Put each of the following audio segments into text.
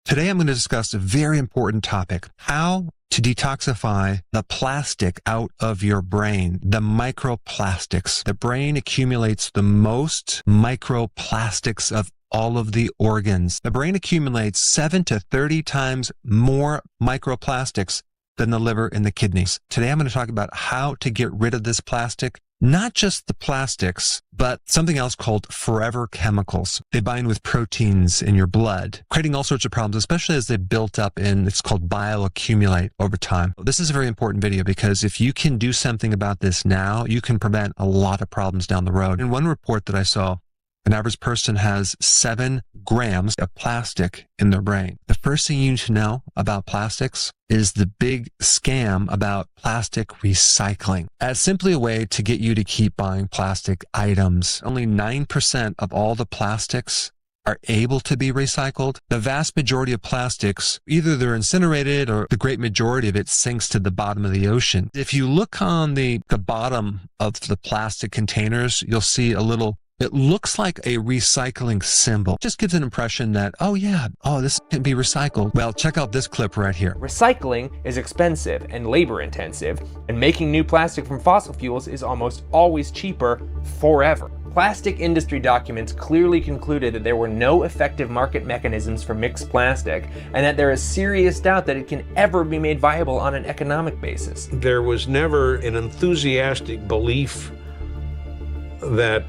Today I'm going to discuss a very important topic, how to detoxify the plastic out of your brain, the microplastics. The brain accumulates the most microplastics of all of the organs. The brain accumulates 7 to 30 times more microplastics than the liver and the kidneys. Today I'm going to talk about how to get rid of this plastic. Not just the plastics, but something else called forever chemicals. They bind with proteins in your blood, creating all sorts of problems, especially as they built up in, it's called bioaccumulate over time. This is a very important video because if you can do something about this now, you can prevent a lot of problems down the road. In one report that I saw, an average person has 7 grams of plastic in their brain. The first thing you need to know about plastics is the big scam about plastic recycling as simply a way to get you to keep buying plastic items. Only 9% of all the plastics are able to be recycled. The vast majority of plastics, either they're incinerated or the great majority of it sinks to the bottom of the ocean. If you look on the bottom of the plastic containers, you'll see it looks like a recycling symbol. It just gives an impression that, this can be recycled. Well, check out this clip right here. Recycling is expensive and labor intensive, and making new plastic from fossil fuels is almost always cheaper forever. Plastic industry documents clearly concluded that there were no effective market mechanisms for mixed plastic, and that there is serious doubt that it can ever be made viable on an economic basis. There was never an enthusiastic belief that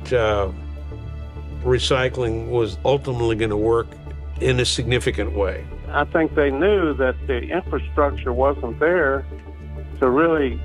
recycling was ultimately going to work in a significant way. I think they knew that the infrastructure wasn't there to really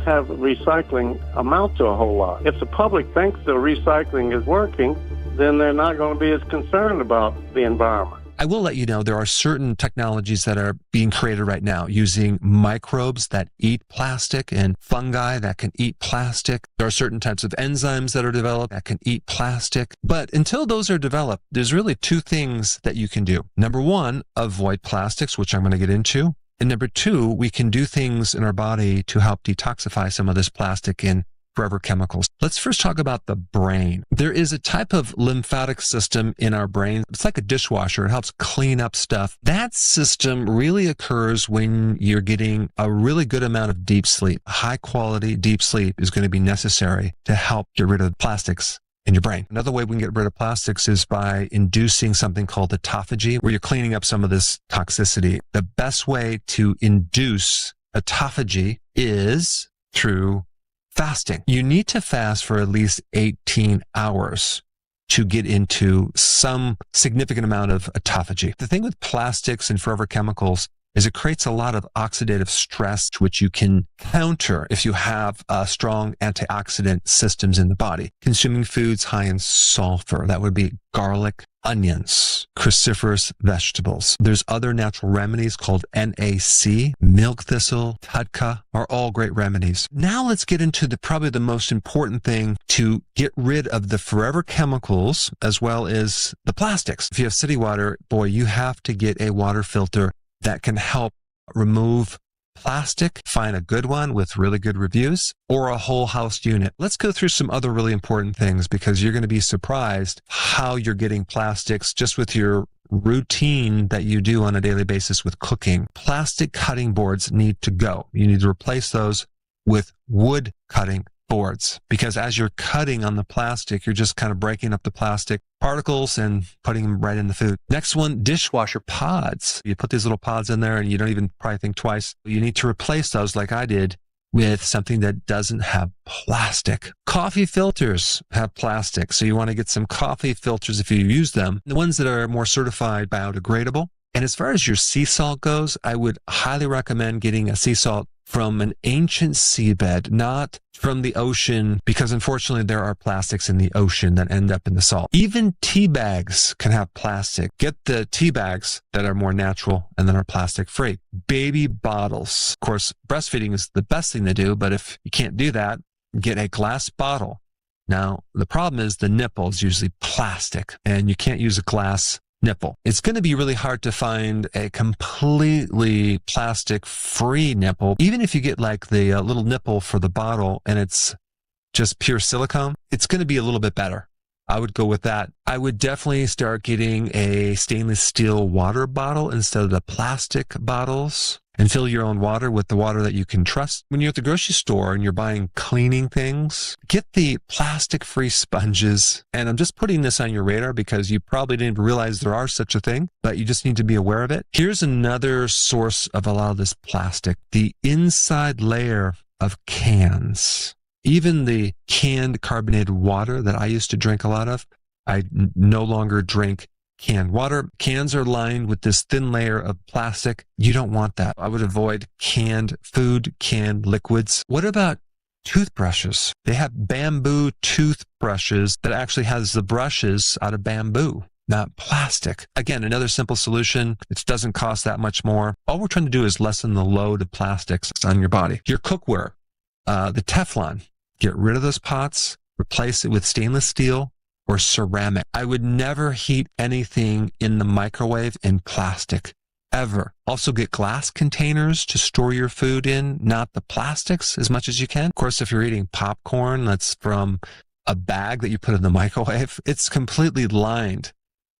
have recycling amount to a whole lot. If the public thinks the recycling is working, then they're not going to be as concerned about the environment. I will let you know there are certain technologies that are being created right now using microbes that eat plastic and fungi that can eat plastic. There are certain types of enzymes that are developed that can eat plastic. But until those are developed, there's really 2 things that you can do. Number 1, avoid plastics, which I'm going to get into. And number 2, we can do things in our body to help detoxify some of this plastic and forever chemicals. Let's first talk about the brain. There is a type of lymphatic system in our brain. It's like a dishwasher. It helps clean up stuff. That system really occurs when you're getting a really good amount of deep sleep. High quality deep sleep is going to be necessary to help get rid of plastics in your brain. Another way we can get rid of plastics is by inducing something called autophagy, where you're cleaning up some of this toxicity. The best way to induce autophagy is through fasting. You need to fast for at least 18 hours to get into some significant amount of autophagy. The thing with plastics and forever chemicals is it creates a lot of oxidative stress, which you can counter if you have strong antioxidant systems in the body. Consuming foods high in sulfur, that would be garlic, onions, cruciferous vegetables. There's other natural remedies called NAC, milk thistle, TUDCA are all great remedies. Now let's get into probably the most important thing to get rid of the forever chemicals as well as the plastics. If you have city water, boy, you have to get a water filter that can help remove plastic. Find a good one with really good reviews, or a whole house unit. Let's go through some other really important things because you're going to be surprised how you're getting plastics just with your routine that you do on a daily basis with cooking. Plastic cutting boards need to go. You need to replace those with wood cutting boards, because as you're cutting on the plastic, you're just kind of breaking up the plastic particles and putting them right in the food. Next one, dishwasher pods. You put these little pods in there and you don't even probably think twice. You need to replace those like I did with something that doesn't have plastic. Coffee filters have plastic, so you want to get some coffee filters if you use them. The ones that are more certified biodegradable. And as far as your sea salt goes, I would highly recommend getting a sea salt from an ancient seabed, not from the ocean, because unfortunately there are plastics in the ocean that end up in the salt. Even tea bags can have plastic. Get the tea bags that are more natural and that are plastic free. Baby bottles. Of course, breastfeeding is the best thing to do, but if you can't do that, get a glass bottle. Now, the problem is the nipple is usually plastic and you can't use a glass nipple. It's going to be really hard to find a completely plastic-free nipple. Even if you get like the little nipple for the bottle and it's just pure silicone, it's going to be a little bit better. I would go with that. I would definitely start getting a stainless steel water bottle instead of the plastic bottles, and fill your own water with the water that you can trust. When you're at the grocery store and you're buying cleaning things, get the plastic-free sponges. And I'm just putting this on your radar because you probably didn't even realize there are such a thing, but you just need to be aware of it. Here's another source of a lot of this plastic, the inside layer of cans. Even the canned carbonated water that I used to drink a lot of, I no longer drink canned water. Cans are lined with this thin layer of plastic. You don't want that. I would avoid canned food, canned liquids. What about toothbrushes? They have bamboo toothbrushes that actually has the brushes out of bamboo, not plastic. Again, another simple solution. It doesn't cost that much more. All we're trying to do is lessen the load of plastics on your body. Your cookware, the Teflon, get rid of those pots, replace it with stainless steel or ceramic. I would never heat anything in the microwave in plastic, ever. Also get glass containers to store your food in, not the plastics as much as you can. Of course, if you're eating popcorn that's from a bag that you put in the microwave, it's completely lined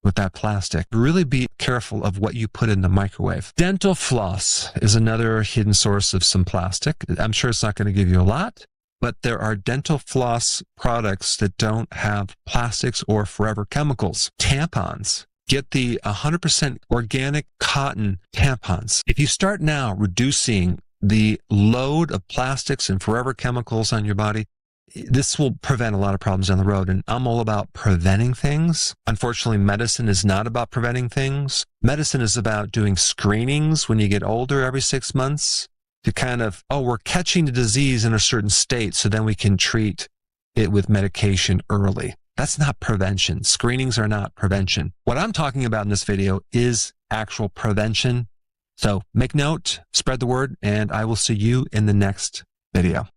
with that plastic. Really be careful of what you put in the microwave. Dental floss is another hidden source of some plastic. I'm sure it's not going to give you a lot, but there are dental floss products that don't have plastics or forever chemicals. Tampons. Get the 100% organic cotton tampons. If you start now reducing the load of plastics and forever chemicals on your body, this will prevent a lot of problems down the road. And I'm all about preventing things. Unfortunately, medicine is not about preventing things. Medicine is about doing screenings when you get older every 6 months. To kind of, we're catching the disease in a certain state, so then we can treat it with medication early. That's not prevention. Screenings are not prevention. What I'm talking about in this video is actual prevention. So make note, spread the word, and I will see you in the next video.